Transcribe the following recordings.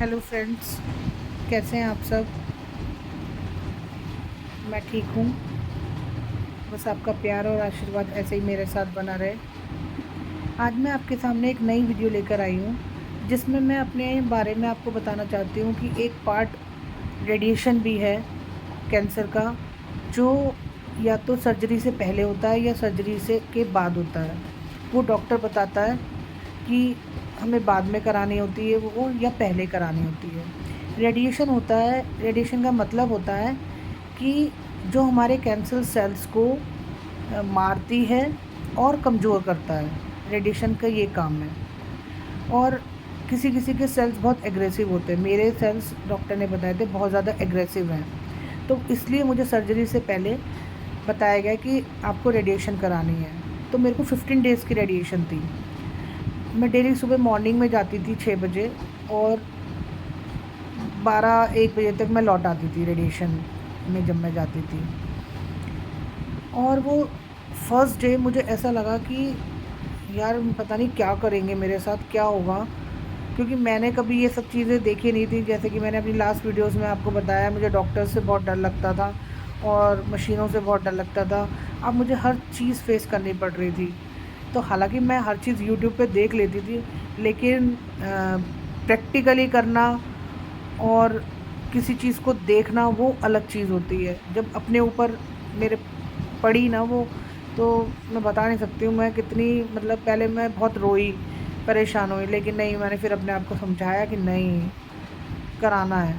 Hello friends, कैसे हैं आप सब। मैं ठीक हूँ। बस आपका प्यार और आशीर्वाद ऐसे ही मेरे साथ बना रहे। आज मैं आपके सामने एक नई वीडियो लेकर आई हूँ, जिसमें मैं अपने बारे में आपको बताना चाहती हूँ कि एक पार्ट रेडिएशन भी है कैंसर का, जो या तो सर्जरी से पहले होता है या सर्जरी से के बाद होता है। वो डॉक्टर बताता है कि हमें बाद में करानी होती है वो या पहले करानी होती है। रेडिएशन होता है, रेडिएशन का मतलब होता है कि जो हमारे कैंसर सेल्स को मारती है और कमज़ोर करता है। रेडिएशन का ये काम है। और किसी किसी के सेल्स बहुत एग्रेसिव होते हैं। मेरे सेल्स डॉक्टर ने बताए थे बहुत ज़्यादा एग्रेसिव हैं, तो इसलिए मुझे सर्जरी से पहले बताया गया कि आपको रेडिएशन करानी है। तो मेरे को 15 डेज़ की रेडिएशन थी। मैं डेली सुबह मॉर्निंग में जाती थी 6 बजे, और 12-1 बजे तक मैं लौट आती थी रेडिएशन में जब मैं जाती थी। और वो फर्स्ट डे मुझे ऐसा लगा कि यार पता नहीं क्या करेंगे मेरे साथ, क्या होगा, क्योंकि मैंने कभी ये सब चीज़ें देखी नहीं थी। जैसे कि मैंने अपनी लास्ट वीडियोस में आपको बताया, मुझे डॉक्टर से बहुत डर लगता था और मशीनों से बहुत डर लगता था। अब मुझे हर चीज़ फेस करनी पड़ रही थी। तो हालांकि मैं हर चीज़ यूट्यूब पे देख लेती थी, लेकिन प्रैक्टिकली करना और किसी चीज़ को देखना वो अलग चीज़ होती है। जब अपने ऊपर मेरे पड़ी ना वो, तो मैं बता नहीं सकती हूँ मैं कितनी, मतलब पहले मैं बहुत रोई, परेशान हुई, लेकिन नहीं, मैंने फिर अपने आप को समझाया कि नहीं, कराना है।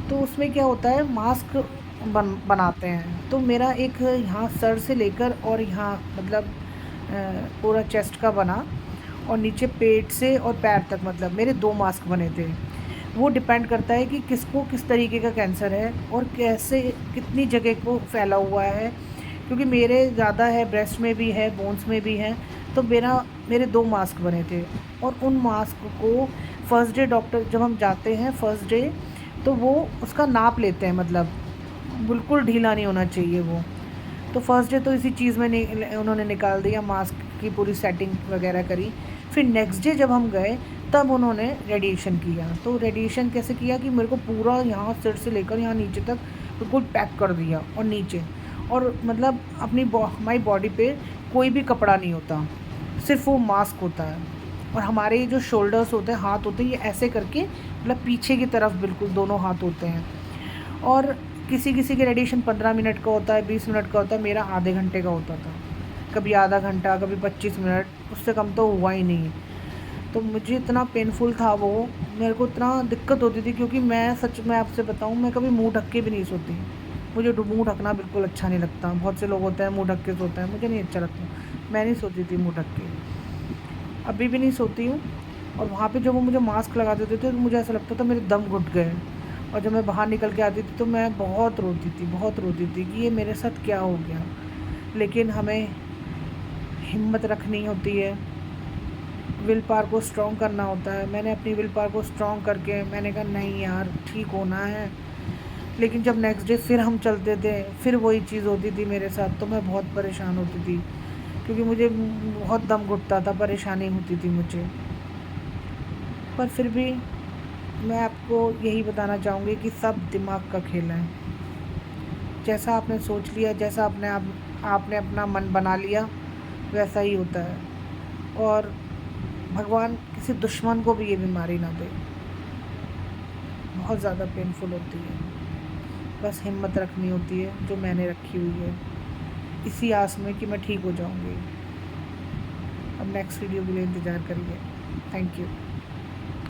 तो उसमें क्या होता है, मास्क बनाते हैं। तो मेरा एक यहाँ सर से लेकर और यहाँ मतलब पूरा चेस्ट का बना, और नीचे पेट से और पैर तक, मतलब मेरे 2 मास्क बने थे। वो डिपेंड करता है कि किसको किस तरीके का कैंसर है और कैसे कितनी जगह को फैला हुआ है। क्योंकि मेरे ज़्यादा है, ब्रेस्ट में भी है, बोन्स में भी है। तो मेरे 2 मास्क बने थे। और उन मास्क को फर्स्ट डे डॉक्टर, जब हम जाते हैं फर्स्ट डे, तो वो उसका नाप लेते हैं, मतलब बिल्कुल ढीला नहीं होना चाहिए वो। तो फर्स्ट डे तो इसी चीज़ में उन्होंने निकाल दिया, मास्क की पूरी सेटिंग वगैरह करी। फिर नेक्स्ट डे जब हम गए, तब उन्होंने रेडिएशन किया। तो रेडिएशन कैसे किया कि मेरे को पूरा यहाँ सिर से लेकर यहाँ नीचे तक बिल्कुल पैक कर दिया, और नीचे, और मतलब हमारी बॉडी पे कोई भी कपड़ा नहीं होता, सिर्फ वो मास्क होता है। और हमारे जो शोल्डर्स होते हैं, हाथ होते हैं, ये ऐसे करके मतलब पीछे की तरफ बिल्कुल दोनों हाथ होते हैं। और किसी किसी के रेडिएशन 15 मिनट का होता है, 20 मिनट का होता है, मेरा आधे घंटे का होता था। कभी आधा घंटा, कभी 25 मिनट, उससे कम तो हुआ ही नहीं। तो मुझे इतना पेनफुल था वो, मेरे को इतना दिक्कत होती थी, क्योंकि मैं सच में आपसे बताऊं, मैं कभी मुंह ढक के भी नहीं सोती। मुझे मुंह ढकना बिल्कुल अच्छा नहीं लगता। बहुत से लोग होते हैं मुंह ढक के सोते हैं, मुझे नहीं अच्छा लगता। मैं नहीं सोती थी मुंह ढक के, अभी भी नहीं सोती हूँ। और वहाँ पे जब वो मुझे मास्क लगा देते थे, तो मुझे ऐसा लगता था मेरे दम घुट गए। और जब मैं बाहर निकल के आती थी, तो मैं बहुत रोती थी, बहुत रोती थी कि ये मेरे साथ क्या हो गया। लेकिन हमें हिम्मत रखनी होती है, विल पावर को स्ट्रॉन्ग करना होता है। मैंने अपनी विल पावर को स्ट्रॉन्ग करके मैंने कहा नहीं यार, ठीक होना है। लेकिन जब नेक्स्ट डे फिर हम चलते थे, फिर वही चीज़ होती थी मेरे साथ, तो मैं बहुत परेशान होती थी, क्योंकि मुझे बहुत दम घुटता था, परेशानी होती थी मुझे। पर फिर भी मैं आपको यही बताना चाहूँगी कि सब दिमाग का खेल है। जैसा आपने सोच लिया, जैसा आपने अपना मन बना लिया, वैसा ही होता है। और भगवान किसी दुश्मन को भी ये बीमारी ना दे। बहुत ज़्यादा पेनफुल होती है। बस हिम्मत रखनी होती है, जो मैंने रखी हुई है, इसी आस में कि मैं ठीक हो जाऊँगी। अब नेक्स्ट वीडियो के लिए इंतज़ार करिए। Thank you.